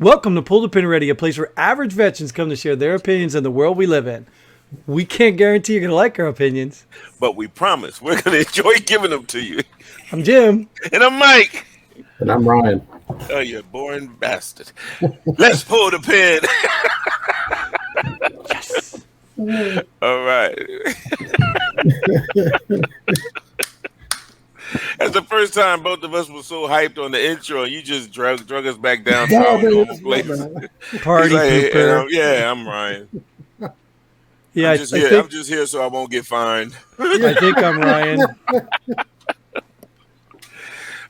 Welcome to Pull the Pin Ready, a place where average veterans come to share their opinions on the world we live in. We can't guarantee you're going to like our opinions, but we promise we're going to enjoy giving them to you. I'm Jim. And I'm Mike. And I'm Ryan. Oh, you boring bastard. Let's pull the pin. Yes. All right. That's the first time both of us were so hyped on the intro, and you just drug us back down to our normal place. Party pooper. Yeah, I'm Ryan. Yeah, I'm just here so I won't get fined. I think I'm Ryan.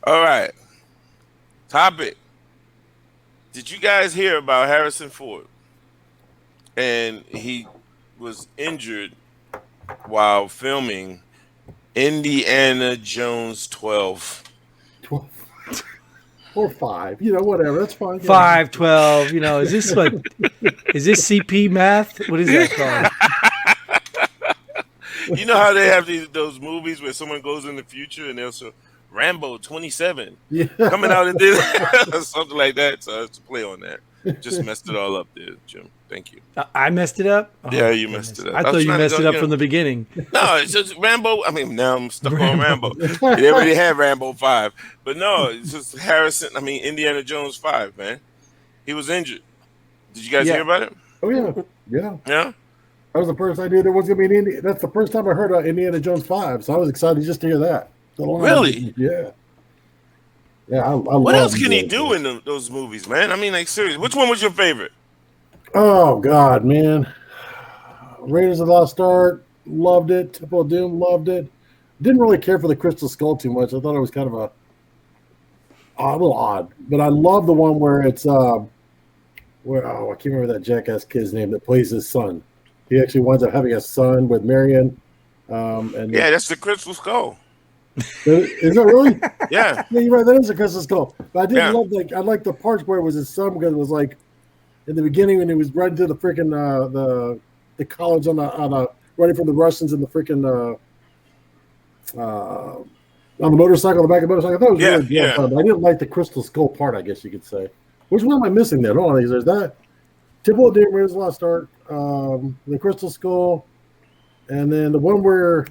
All right. Topic. Did you guys hear about Harrison Ford? And he was injured while filming Indiana Jones 12. Or 5, whatever. That's fine. 5, 12, is this CP math? What is that called? You know how they have those movies where someone goes in the future and they'll say, Rambo 27 coming out in this something like that. So I have to play on that. Just messed it all up there, Jim. Thank you. I messed it up? Oh, yeah, you messed it up. I thought you messed it up from the beginning. No, it's just Rambo. I mean, now I'm stuck on Rambo. They already had Rambo 5. But no, it's just Indiana Jones 5, man. He was injured. Did you guys hear about it? Oh, yeah. Yeah. Yeah? That was the first I knew there was going to be an That's the first time I heard of Indiana Jones 5, so I was excited just to hear that. Really? Yeah. Yeah, I what else can he do in those movies, man? I mean, like, seriously. Which one was your favorite? Oh, God, man. Raiders of the Lost Ark, loved it. Temple of Doom, loved it. Didn't really care for the Crystal Skull too much. I thought it was kind of a little odd. But I love the one where it's, I can't remember that jackass kid's name that plays his son. He actually winds up having a son with Marion. That's the Crystal Skull. Is that really? Yeah. Yeah, you're right. That is a Crystal Skull. But I did love, I like the parts where it was his son, because it was like in the beginning when he was running to the freaking the college on the running from the Russians in the freaking on the motorcycle, on the back of the motorcycle. I thought it was really good. But I didn't like the Crystal Skull part, I guess you could say. Which one am I missing there? Hold on, there's that Temple of Doom, Raiders of the Lost Ark, the Crystal Skull, and then the one where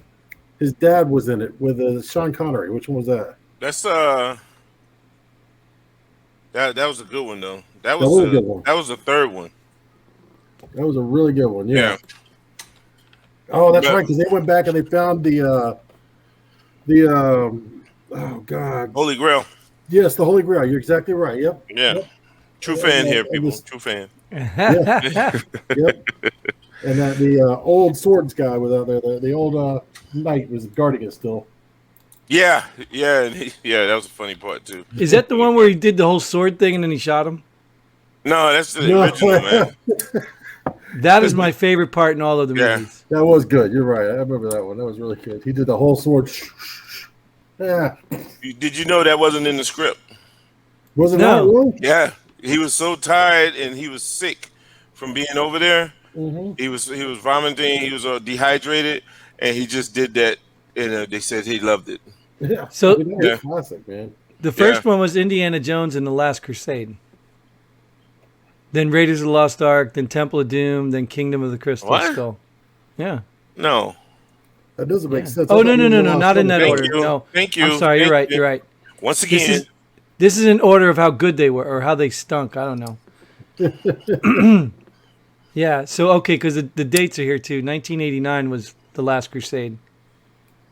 his dad was in it with Sean Connery. Which one was that? That's that was a good one though. That was a good one. That was the third one. That was a really good one. Yeah. Oh, that's right. Because they went back and they found the oh God, Holy Grail. Yes, the Holy Grail. You're exactly right. Yep. Yeah. Yep. True fan here, people. True fan. Yep. And that the old swords guy was out there. The old knight was guarding it still. Yeah, that was a funny part too. Is that the one where he did the whole sword thing and then he shot him? No, that's the original, man. That is my favorite part in all of the movies. That was good. You're right. I remember that one. That was really good. He did the whole sword. Yeah. Did you know that wasn't in the script? Was it not really? Yeah. He was so tired and he was sick from being over there. Mm-hmm. He was vomiting. He was dehydrated, and he just did that. And they said he loved it. Yeah. So classic, man. The first one was Indiana Jones and the Last Crusade. Then Raiders of the Lost Ark. Then Temple of Doom. Then Kingdom of the Crystal Skull. Yeah. No. That doesn't make sense. Oh no, not in that order. No. Thank you. I'm sorry. You're right. You're right. Once again, this is in order of how good they were or how they stunk. I don't know. Yeah. So okay, because the dates are here too. 1989 was the Last Crusade.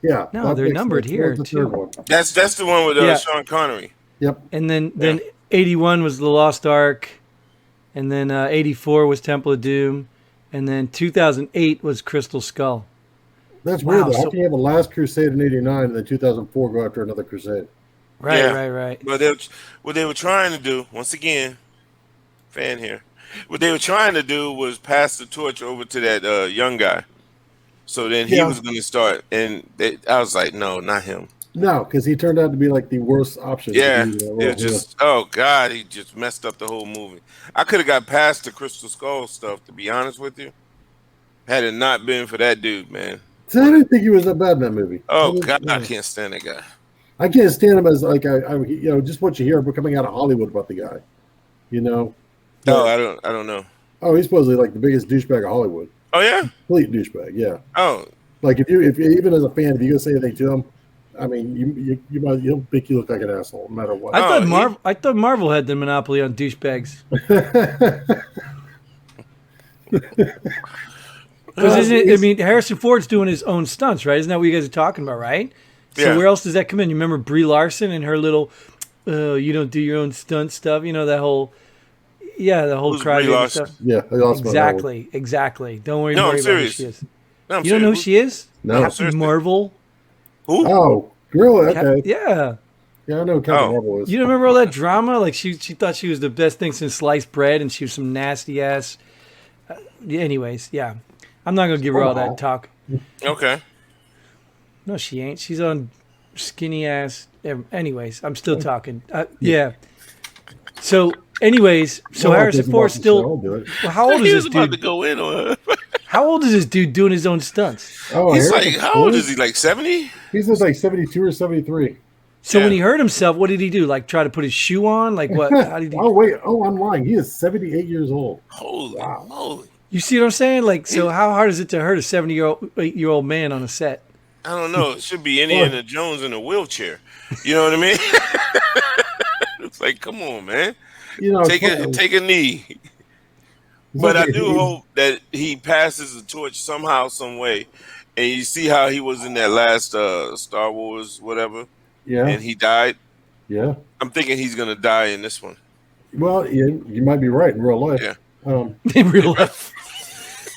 Yeah. No, they're numbered here too. That's the one with Sean Connery. Yep. And then 81 was the Lost Ark, and then 84 was Temple of Doom, and then 2008 was Crystal Skull. That's weird. How can you have a Last Crusade in 89 and then 2004 go after another crusade? Right. But what they were trying to do, once again, fan here. What they were trying to do was pass the torch over to that young guy. So then he was going to start, and I was like, no, not him. No, because he turned out to be like the worst option. Yeah, oh God, he just messed up the whole movie. I could have got past the Crystal Skull stuff, to be honest with you, had it not been for that dude, man. So I didn't think he was that bad in that movie. Oh God, I can't stand that guy. I can't stand him as like just what you hear coming out of Hollywood about the guy. No, I don't know. Oh, he's supposedly like the biggest douchebag of Hollywood. Oh yeah, Complete douchebag. Yeah. oh Like if even as a fan, if you go say anything to him, I mean, you'll make you look like an asshole no matter what. I thought Marvel had the monopoly on douchebags. Because isn't it? I mean, Harrison Ford's doing his own stunts, right? Isn't that what you guys are talking about, right? So Yeah. where else does that come in? You remember Brie Larson and her little, you don't do your own stunt stuff. You know that whole, the whole Who's Brie crybaby Larson? stuff. Yeah, I lost my knowledge. Exactly. Don't worry, No, I'm about who serious. she is. No, I'm You don't know who serious. she is? No. Captain Seriously. Marvel. Who? Oh, really? Okay. Yeah. Yeah, I know who Captain Oh. Marvel is. You don't remember all that drama? Like she thought she was the best thing since sliced bread, and she was some nasty ass. Anyways, yeah. I'm not gonna give her all that talk. Okay. No, she ain't. She's on skinny ass. Anyways, I'm still talking. Yeah. So, anyways, Well, Harrison Ford I'll still. do it. Well, how old He is was this about to dude? go in on her. How old is this dude doing his own stunts? Oh, He's Harrison like, how old Ford? is he? Like 70? He's just like 72 or 73. So Yeah. when he hurt himself, what did he do? Like try to put his shoe on? Like what? How did he? Oh, wait. Oh, I'm lying. He is 78 years old. Holy moly! You see what I'm saying? Like, so how hard is it to hurt a 70-year-old man on a set? I don't know. It should be Indiana Jones in a wheelchair. You know what I mean? It's like, come on, man. You know, Take a knee. But I do hope that he passes the torch somehow, some way. And you see how he was in that last Star Wars, whatever, Yeah. and he died. Yeah. I'm thinking he's gonna die in this one. Well, you might be right in real life. Yeah. In real life.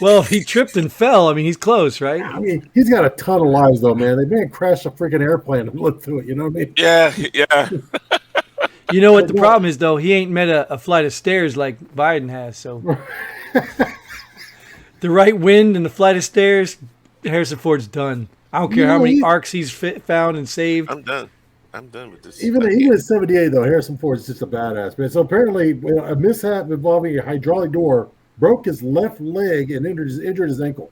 Well, if he tripped and fell, I mean, he's close, right? I mean, he's got a ton of lives, though, man. They may crash a freaking airplane and look through it. You know what I mean? Yeah. You know what the problem is, though? He ain't met a flight of stairs like Biden has. So the right wind and the flight of stairs, Harrison Ford's done. I don't care how many arcs he's found and saved. I'm done. I'm done with this. Even at 78, though, Harrison Ford's just a badass, man. So apparently, a mishap involving a hydraulic door broke his left leg and injured his ankle.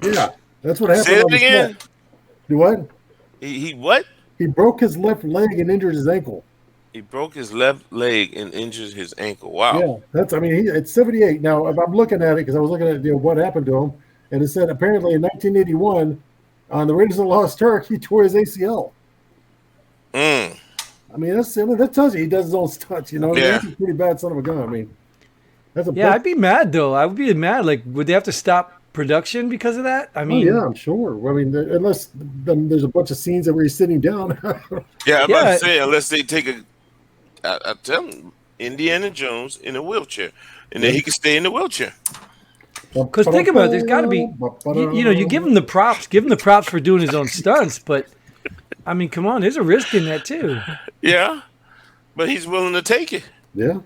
Yeah, that's what happened. Say it on the again. set. Do what? He what? He broke his left leg and injured his ankle. He broke his left leg and injured his ankle. Wow. Yeah, it's 78. Now, if I'm looking at it, because I was looking at what happened to him, and it said apparently in 1981, on the Raiders of the Lost Ark, he tore his ACL. Mm. I mean, that tells you he does his own stunts, you know? Yeah. That's a pretty bad son of a gun. I mean, that's a Yeah, I'd be mad, though. I would be mad. Like, would they have to stop production because of that? I mean, yeah, I'm sure. I mean, unless then there's a bunch of scenes where he's sitting down. Yeah, I'm about to say, unless they take I tell him, Indiana Jones in a wheelchair, and then he can stay in the wheelchair. Because think about it, there's got to be, you give him the props for doing his own stunts, but I mean, come on, there's a risk in that too. Yeah, but he's willing to take it. Yeah.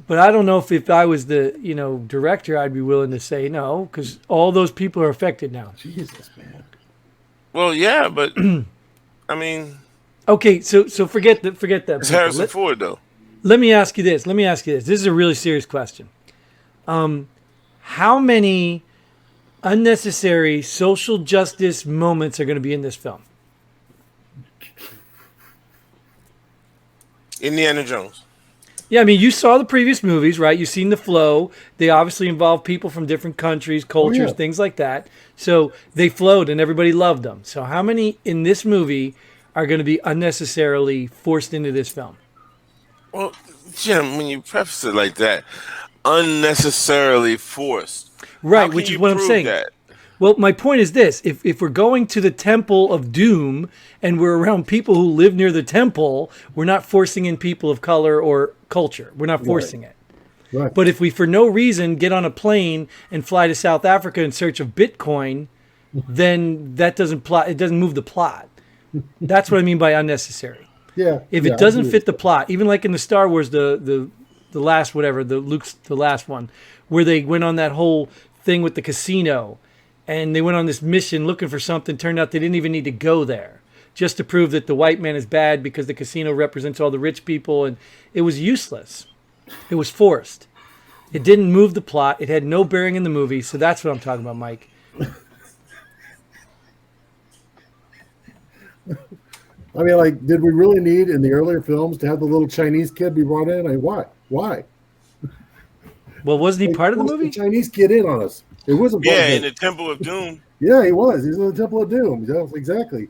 But I don't know if I was the director, I'd be willing to say no, because all those people are affected now. Jesus, man. Well, yeah, but I mean, okay, so forget that. it's Harrison Ford, though. Let me ask you this. This is a really serious question. How many unnecessary social justice moments are going to be in this film? Indiana Jones. Yeah, I mean, you saw the previous movies, right? You've seen the flow. They obviously involve people from different countries, cultures, things like that. So they flowed and everybody loved them. So how many in this movie are going to be unnecessarily forced into this film? Well, Jim, when you preface it like that, unnecessarily forced. Right, which is what I'm saying. That? Well, my point is this. If we're going to the Temple of Doom and we're around people who live near the temple, we're not forcing in people of color or culture. We're not forcing it. Right. But if we, for no reason, get on a plane and fly to South Africa in search of Bitcoin, then that doesn't move the plot. That's what I mean by unnecessary. Yeah. If it doesn't fit the plot, even like in the Star Wars, the last whatever, the last one, where they went on that whole thing with the casino, and they went on this mission looking for something. Turned out they didn't even need to go there, just to prove that the white man is bad because the casino represents all the rich people, and it was useless. It was forced. It didn't move the plot. It had no bearing in the movie. So that's what I'm talking about, Mike. I mean, like, did we really need in the earlier films to have the little Chinese kid be brought in? Why? Why? Well, wasn't he They part of the forced the movie? Chinese kid in on us. It wasn't part of Yeah, in it. the Temple of Doom. Yeah, he was. He's in the Temple of Doom. Yeah, exactly.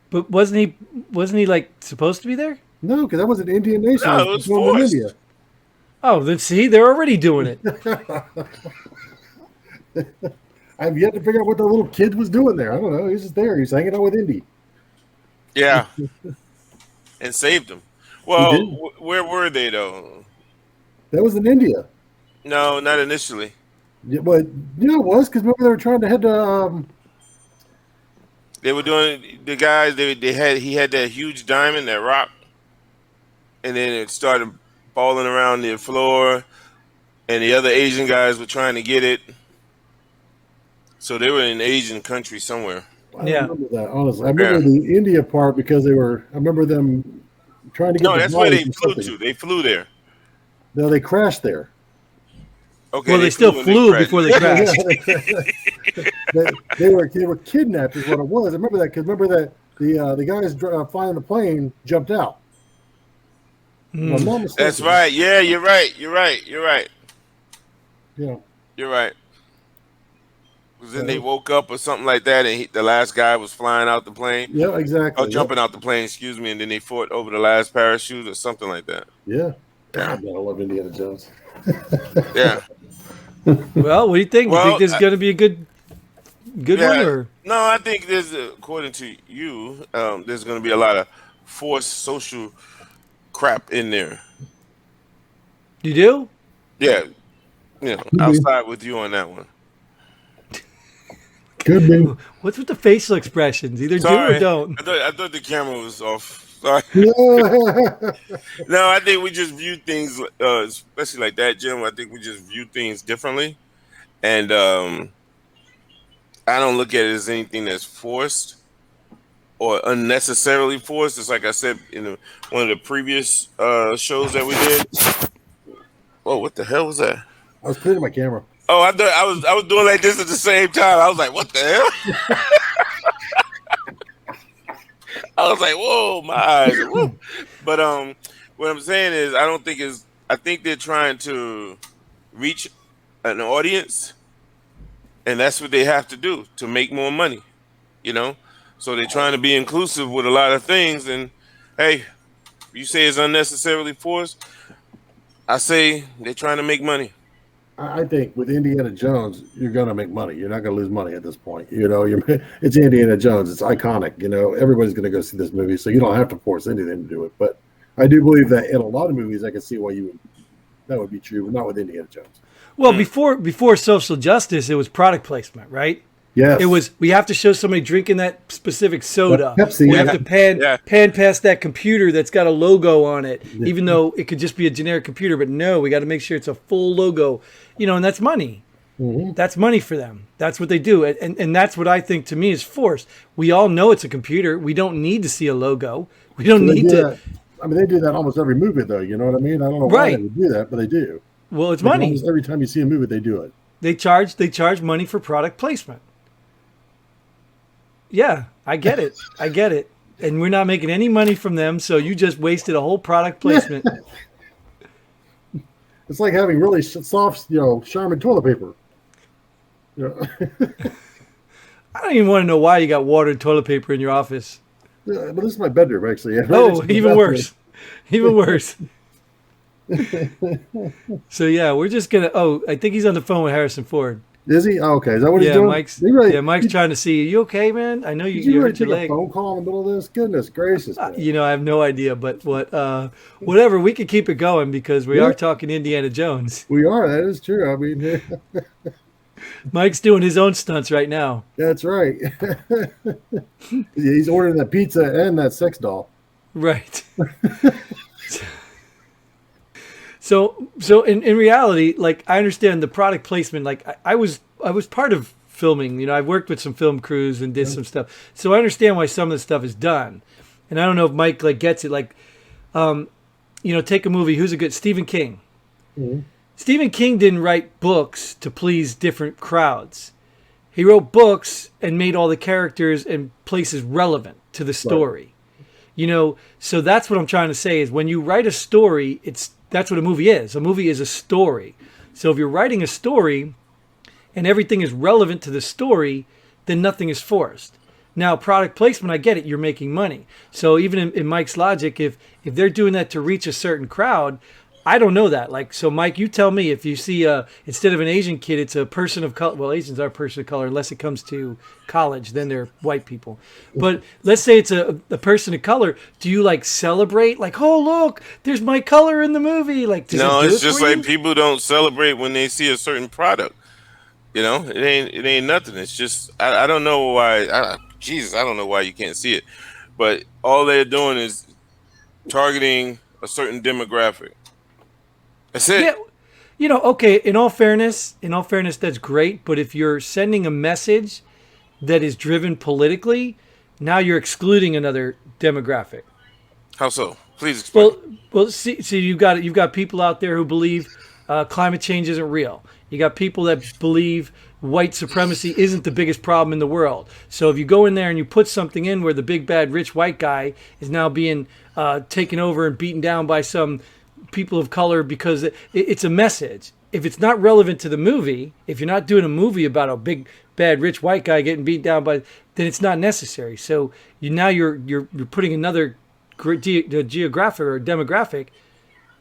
But wasn't he like supposed to be there? No, because that was an Indian nation. It No, was it was filmed in forced. Oh, then see, they're already doing it. India. I've yet to figure out what the little kid was doing there. I don't know. He's just there. He's hanging out with Indy. Yeah, and saved them. He Well, did. where were they though? That was in India. No, not initially. Yeah, but it was because remember they were trying to head to. They were doing the guys. They had he had that huge diamond, that rock, and then it started falling around the floor, and the other Asian guys were trying to get it. So they were in an Asian country somewhere. I don't Yeah. remember that honestly. I remember Yeah. the India part because they were. I remember them trying to get No, the that's where bodies they or flew something. to. They flew there. No, they crashed there. Okay, Well, they still and they flew crashed. before they crashed. They were kidnapped is what it was. I remember that because remember that the guys flying the plane jumped out. Hmm. If I'm not mistaken. That's right. Yeah, you're right. You're right. You're right. Yeah. You're right. 'Cause then they woke up or something like that, and the last guy was flying out the plane. Yeah. Exactly. Oh, jumping out the plane, excuse me, and then they fought over the last parachute or something like that. Yeah. God, man, I love Indiana Jones. Yeah. Well, what do you think? You Well, think this is going to be a good one, Yeah. or No, I think there's, according to you, there's going to be a lot of forced social crap in there. you do? Yeah. I'll side with you on that one. Could be. What's with the facial expressions? Either do Sorry. or don't. I thought the camera was off. Sorry. Yeah. No, I think we just view things, especially like that, Jim. I think we just view things differently. And I don't look at it as anything that's forced or unnecessarily forced. It's like I said in one of the previous shows that we did. Oh, what the hell was that? I was cleaning my camera. Oh, I thought I was doing like this at the same time. I was like, what the hell? I was like, whoa, my eyes. Whoa. But what I'm saying is I think they're trying to reach an audience, and that's what they have to do to make more money, you know? So they're trying to be inclusive with a lot of things, and hey, you say it's unnecessarily forced, I say they're trying to make money. I think with Indiana Jones, you're going to make money. You're not going to lose money at this point. It's Indiana Jones. It's iconic. Everybody's going to go see this movie, so you don't have to force anything to do it. But I do believe that in a lot of movies, I can see why that would be true, but not with Indiana Jones. Well, before social justice, it was product placement, right? Yes, It was we have to show somebody drinking that specific soda. That Pepsi, we yeah. have to pan past that computer that's got a logo on it, even though it could just be a generic computer. But no, we got to make sure it's a full logo, and that's money. Mm-hmm. That's money for them. That's what they do, and that's what I think to me is forced. We all know it's a computer. We don't need to see a logo. We don't They need do to. that. I mean, they do that almost every movie, though. You know what I mean? I don't know why Right. they would do that, but they do. Well, it's Like, money. almost every time you see a movie, they do it. They charge money for product placement. Yeah, I get it. I get it. And we're not making any money from them, so you just wasted a whole product placement. It's like having really soft, Charmin toilet paper. I don't even want to know why you got water and toilet paper in your office. Yeah, but this is my bedroom, actually. Right Oh, next to the even bathroom. worse. Even worse. So yeah, we're just gonna. Oh, I think he's on the phone with Harrison Ford. Is he? Oh, okay. Is that what he's Yeah, doing? Mike's trying to see. Are you okay, man? I know Did you you really hurt your take a leg. phone call in the middle of this? Goodness gracious. Man. I have no idea, but whatever. We can keep it going because we are talking Indiana Jones. We are. That is true. I mean, Mike's doing his own stunts right now. that's right. He's ordering that pizza and that sex doll. Right. So in reality, like I understand the product placement. Like I was part of filming. I've worked with some film crews and did some stuff. So I understand why some of the stuff is done. And I don't know if Mike gets it. Take a movie. Who's a good Stephen King? Mm-hmm. Stephen King didn't write books to please different crowds. He wrote books and made all the characters and places relevant to the story. So that's what I'm trying to say is when you write a story, that's what a movie is. A movie is a story. So if you're writing a story and everything is relevant to the story, then nothing is forced. Now, product placement, I get it. You're making money. So even in Mike's logic, if they're doing that to reach a certain crowd, I don't know that. Like, so Mike, you tell me if you see instead of an Asian kid, it's a person of color. Well, Asians are a person of color unless it comes to college, then they're white people. But let's say it's a person of color. Do you like celebrate? Like, oh look, there's my color in the movie. Like, does No, it do it's it just for like you? people don't celebrate when they see a certain product. It ain't nothing. It's just I don't know why. Jesus, I don't know why you can't see it, but all they're doing is targeting a certain demographic. That's Yeah, it. okay. In all fairness, that's great. But if you're sending a message that is driven politically, now you're excluding another demographic. How so? Please explain. Well, see, you've got people out there who believe climate change isn't real. You got people that believe white supremacy isn't the biggest problem in the world. So if you go in there and you put something in where the big bad rich white guy is now being taken over and beaten down by some people of color because it's a message. If it's not relevant to the movie, if you're not doing a movie about a big bad rich white guy getting beat down by, then it's not necessary. So you're putting another geographic or demographic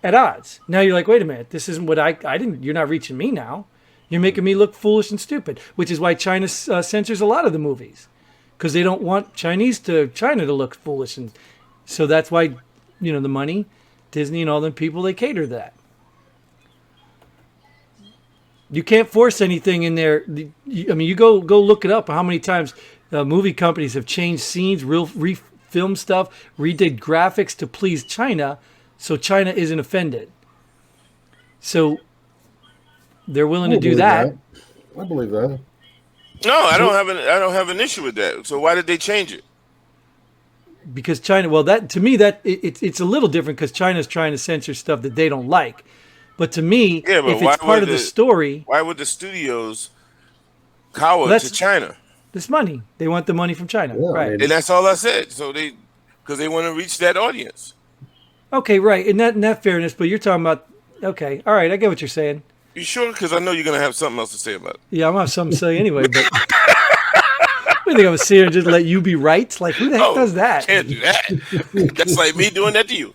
at odds. Now you're like, wait a minute, this isn't what I didn't. You're not reaching me now. You're making me look foolish and stupid, which is why China censors a lot of the movies because they don't want China to look foolish, and so that's why the money, Disney and all them people they cater to that. You can't force anything in there. I mean, you go look it up. How many times movie companies have changed scenes, refilmed stuff, redid graphics to please China, so China isn't offended. So they're willing to do that. I believe that. No, I don't have an issue with that. So why did they change it? Because China, well, that to me it's a little different because China's trying to censor stuff that they don't like. But to me, Yeah, but if it's part of the story, why would the studios cower to China? this money. They want the money from China, Yeah, right? And that's all I said. So because they want to reach that audience. Okay, right. In that fairness, but you're talking about. Okay, all right. I get what you're saying. You sure? Because I know you're gonna have something else to say about it. Yeah, I'm gonna have something to say anyway. But we think I'm sitting here and just let you be right. Like, who the heck does that? Can't do that. That's like me doing that to you.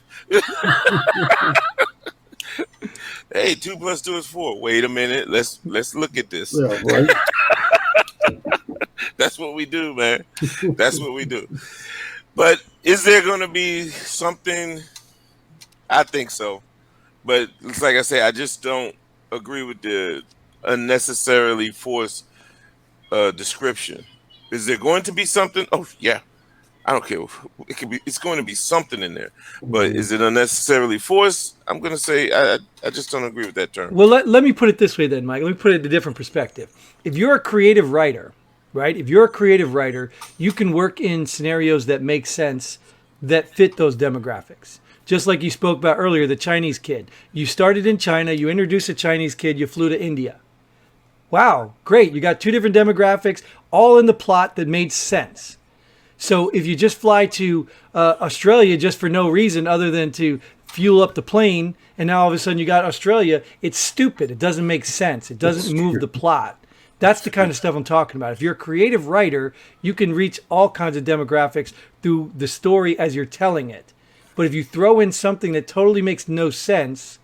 Hey, 2 + 2 is 4. Wait a minute. Let's look at this. Yeah, right. That's what we do, man. That's what we do. But is there going to be something? I think so. But it's like I say, I just don't agree with the unnecessarily forced description. Is there going to be something? Oh, yeah. I don't care. It could be. It's going to be something in there. But is it unnecessarily forced? I'm going to say I just don't agree with that term. Well, let me put it this way then, Mike. Let me put it in a different perspective. If you're a creative writer, right? If you're a creative writer, you can work in scenarios that make sense, that fit those demographics. Just like you spoke about earlier, the Chinese kid. You started in China, you introduced a Chinese kid, you flew to India. Wow, great. You got two different demographics, all in the plot that made sense. So if you just fly to Australia just for no reason other than to fuel up the plane, and now all of a sudden you got Australia, it's stupid. It doesn't make sense. It doesn't move the plot. That's the kind of stuff I'm talking about. If you're a creative writer, you can reach all kinds of demographics through the story as you're telling it. But if you throw in something that totally makes no sense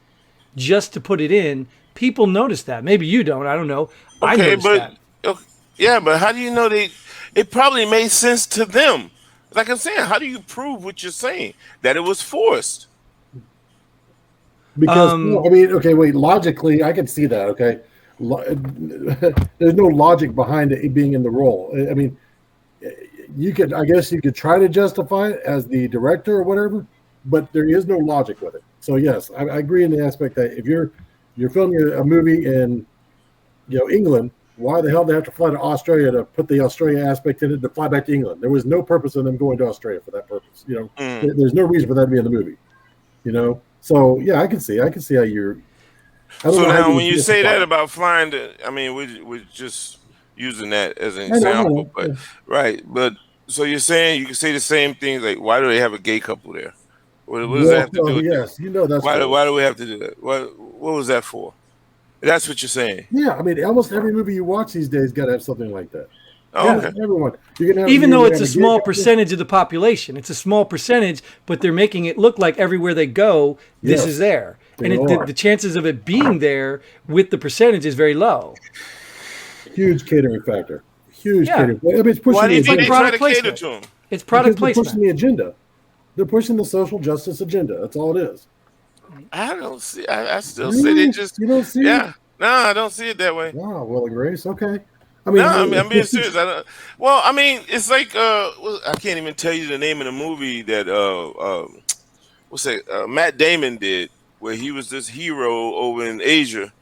just to put it in, people notice that. Maybe you don't. I don't know. I notice that. Yeah, but how do you know it probably made sense to them? Like I'm saying, how do you prove what you're saying? That it was forced? Because, I mean, okay, wait, logically, I can see that, okay? There's no logic behind it being in the role. I mean, I guess you could try to justify it as the director or whatever, but there is no logic with it. So yes, I agree in the aspect that if you're filming a movie in England, why the hell do they have to fly to Australia to put the Australia aspect in it to fly back to England? There was no purpose in them going to Australia for that purpose. There's no reason for that to be in the movie. So yeah, I can see how you're. So now, when you say that about flying to, I mean, we're just using that as an example, but right. But So you're saying you can say the same thing, like, why do they have a gay couple there? What does that Well, have to do with yes, you know that's right. why do we have to do that? What was that for? That's what you're saying. Yeah, I mean, almost every movie you watch these days got to have something like that. Oh, Yeah. okay. Everyone, you're gonna have, Even you're though gonna it's a have gay small couple. percentage of the population, it's a small percentage, but they're making it look like everywhere they go, this Yes, is there. And they the, are. the chances of it being there with the percentage is very low. Huge catering factor. Huge Yeah. catering. I mean, it's pushing Why do the you think like they agenda. try to product cater placement. to them? It's product Because they're pushing placement. the agenda. They're pushing the social justice agenda. That's all it is. I don't see. I still say they Really? just. You don't see? Yeah. No, I don't see it that way. Wow, Will and Grace. Okay. I No, mean, I'm being serious. I don't. Well, I mean, it's like I can't even tell you the name of the movie that what's that? Matt Damon did, where he was this hero over in Asia,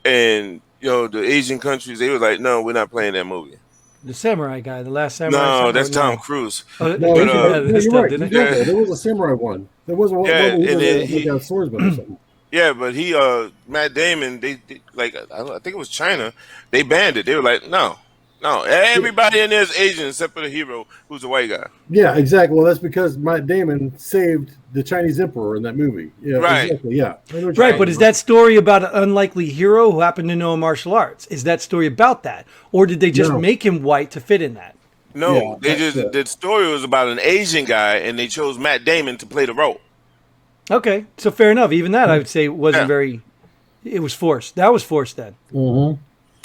and the Asian countries they were like, no, we're not playing that movie. The samurai guy, the last samurai. No, that's no. Tom Cruise. Oh, no, they But did that no, you're stuff, right. You didn't got they? that. There was a samurai one. There was one. Yeah, He and was then like a swordsman or something. yeah, but Matt Damon, they like I think it was China, they banned it. They were like, no, everybody in there is Asian except for the hero who's a white guy. Yeah, exactly. Well, that's because Matt Damon saved the Chinese emperor in that movie. Yeah, Right. exactly. Yeah. I know what you're Right, talking but is about. that story about an unlikely hero who happened to know martial arts? Is that story about that? Or did they just No. make him white to fit in that? No, Yeah, they that's just the story was about an Asian guy, and they chose Matt Damon to play the role. Okay, so fair enough. Even that, I would say, wasn't Yeah. very. It was forced. That was forced then.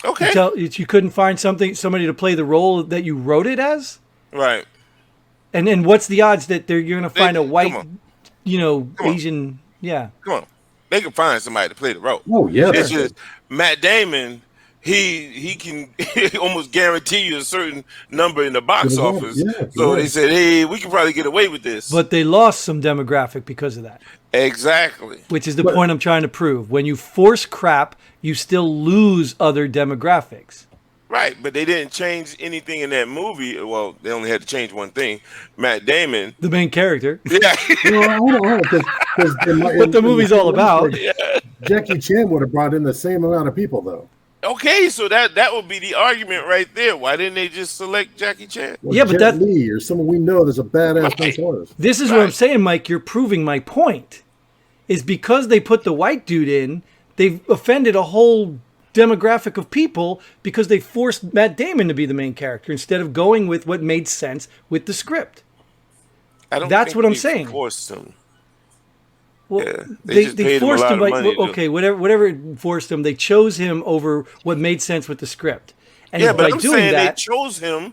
Okay, You couldn't find somebody to play the role that you wrote it as. right. And then what's the odds that you're going to find a come white, on. Come on. Asian? Yeah. Come on, they can find somebody to play the role. Oh, yeah. It's that's just Matt Damon. He can almost guarantee you a certain number in the box In the box, office. yeah, So right. they said, hey, we can probably get away with this. But they lost some demographic because of that, Exactly. which is the But- point I'm trying to prove. When you force crap, you still lose other demographics. Right, but they didn't change anything in that movie. Well, they only had to change one thing. Matt Damon. The main character. Yeah. Well, hold on, because What the movie's all about. Jackie Chan would have brought in the same amount of people, though. Okay, so that would be the argument right there. Why didn't they just select Jackie Chan? Or Yeah, but Jet that- Li or someone we know that's a badass Right. martial artist. This is what I'm Right. saying, Mike. You're proving my point. Is because they put the white dude in, they've offended a whole demographic of people because they forced Matt Damon to be the main character instead of going with what made sense with the script. I don't. That's think what I'm they saying. Forced him. Well, Yeah, they just paid him a forced lot him. of By, money to- okay, whatever it forced him, they chose him over what made sense with the script. And Yeah, by but I'm doing saying that, they chose him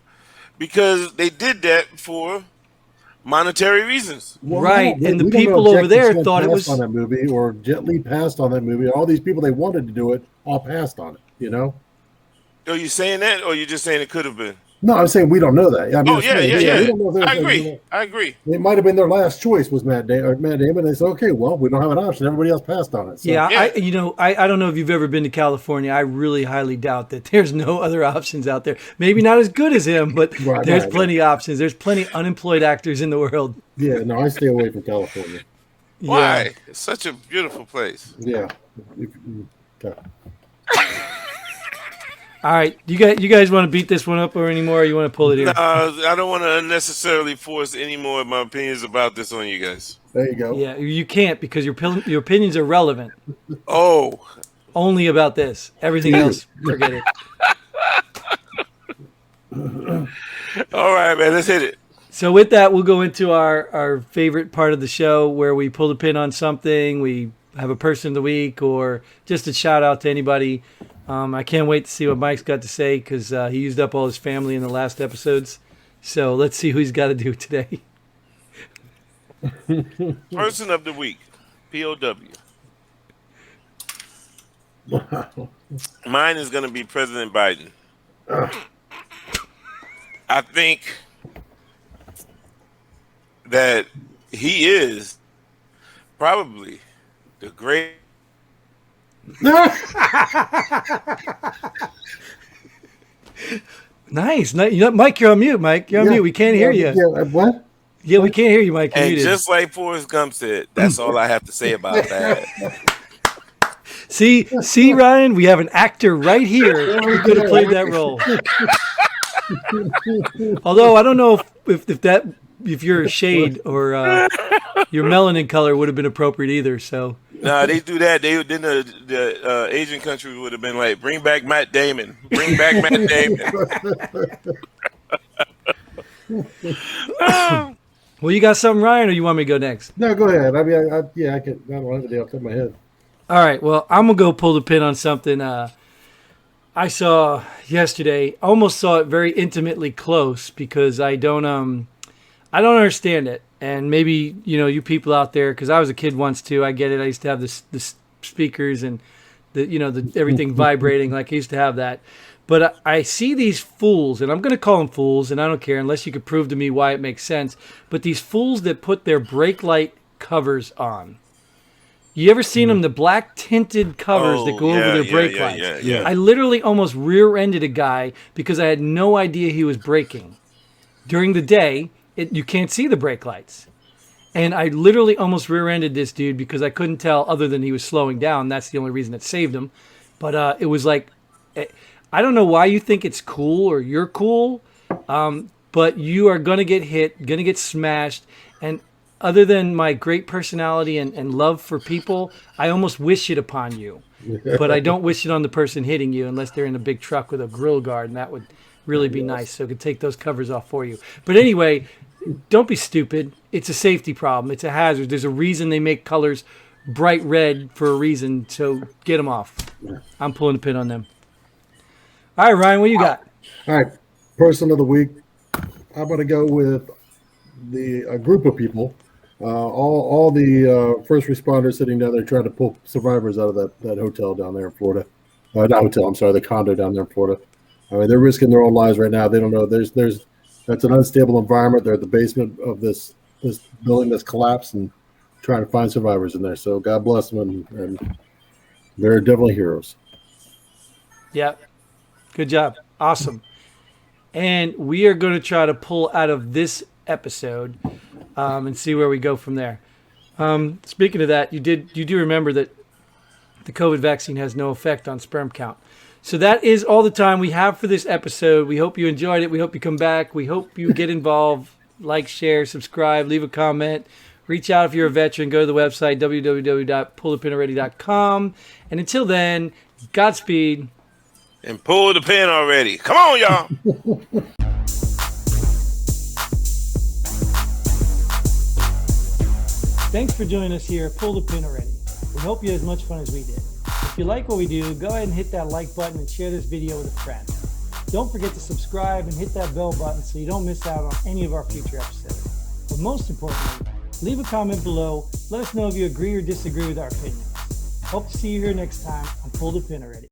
because they did that for monetary reasons. Right, we- and the we don't know people if over Jackie there Chan thought it passed was- on that movie, or Jet Li passed on that movie. All these people they wanted to do it all passed on it. You know? Are you saying that, or you just saying it could have been? No, I'm saying we don't know that. I mean, Oh it's yeah, saying, yeah. We don't know if there's I like, agree. I agree. it might have been their last choice was Matt Damon. They said, okay, well, we don't have an option. Everybody else passed on it. So. yeah, Yeah. I don't know if you've ever been to California. I really highly doubt that there's no other options out there. Maybe not as good as him, but Right, there's right, plenty of options. There's plenty of unemployed actors in the world. Yeah, no, I stay away from California. Why? Yeah. It's such a beautiful place. Yeah. Okay. All right, you guys want to beat this one up or anymore? Or you want to pull it here? I don't want to unnecessarily force any more of my opinions about this on you guys. There you go. Yeah, you can't because your opinions are relevant Oh, only about this. Everything else, forget it. all right, man. Let's hit it. So with that, we'll go into our favorite part of the show where we pull the pin on something. We have a person of the week or just a shout out to anybody. I can't wait to see what Mike's got to say because he used up all his family in the last episodes. So let's see who he's got to do today. Person of the week, POW. Mine is going to be President Biden. I think that he is probably the great. Nice. You know, Mike, you're on mute, Mike. You're on mute. We can't hear you. Yeah, what? Yeah, we can't hear you, Mike. You're And muted. just like Forrest Gump said, that's all I have to say about that. See, Ryan, we have an actor right here who could have played that role. Although I don't know if your shade or your melanin color would have been appropriate either. So Nah, they do that. Then the Asian countries would have been like, bring back Matt Damon, bring back Matt Damon. well, you got something, Ryan, or you want me to go next? No, go ahead. I mean, I can. I don't have any off the top of my head. All right. Well, I'm gonna go pull the pin on something I saw yesterday. Almost saw it very intimately close because I don't understand it. And maybe, you people out there, because I was a kid once too. I get it. I used to have the speakers and the everything vibrating. Like I used to have that. But I see these fools, and I'm going to call them fools, and I don't care unless you could prove to me why it makes sense. But these fools that put their brake light covers on. You ever seen them, the black tinted covers that go over their brake lights? Yeah. I literally almost rear-ended a guy because I had no idea he was braking. During the day, you can't see the brake lights. And I literally almost rear-ended this dude because I couldn't tell other than he was slowing down. That's the only reason it saved him. But it was like, I don't know why you think it's cool or you're cool, but you are going to get hit, going to get smashed. And other than my great personality and love for people, I almost wish it upon you. But I don't wish it on the person hitting you unless they're in a big truck with a grill guard, and that would really be nice. So I could take those covers off for you. But anyway, don't be stupid. It's a safety problem. It's a hazard. There's a reason they make colors bright red for a reason. So get them off. I'm pulling the pin on them. All right, Ryan, what you got? All right, person of the week. I'm going to go with a group of people. All the first responders sitting down there trying to pull survivors out of that hotel down there in Florida. Not hotel, I'm sorry, the condo down there in Florida. I mean, they're risking their own lives right now. They don't know. That's an unstable environment. They're at the basement of this building that's collapsed and trying to find survivors in there. So God bless them, and they're definitely heroes. Yeah, good job. Awesome. And we are going to try to pull out of this episode and see where we go from there. Speaking of that, you do remember that the COVID vaccine has no effect on sperm count. So that is all the time we have for this episode. We hope you enjoyed it. We hope you come back. We hope you get involved. Like, share, subscribe, leave a comment. Reach out if you're a veteran. Go to the website, www.pullthepinalready.com. And until then, Godspeed. And pull the pin already. Come on, y'all. Thanks for joining us here at Pull the Pin Already. We hope you had as much fun as we did. If you like what we do, go ahead and hit that like button and share this video with a friend. Don't forget to subscribe and hit that bell button so you don't miss out on any of our future episodes. But most importantly, leave a comment below. Let us know if you agree or disagree with our opinions. Hope to see you here next time on Pull the Pin Already.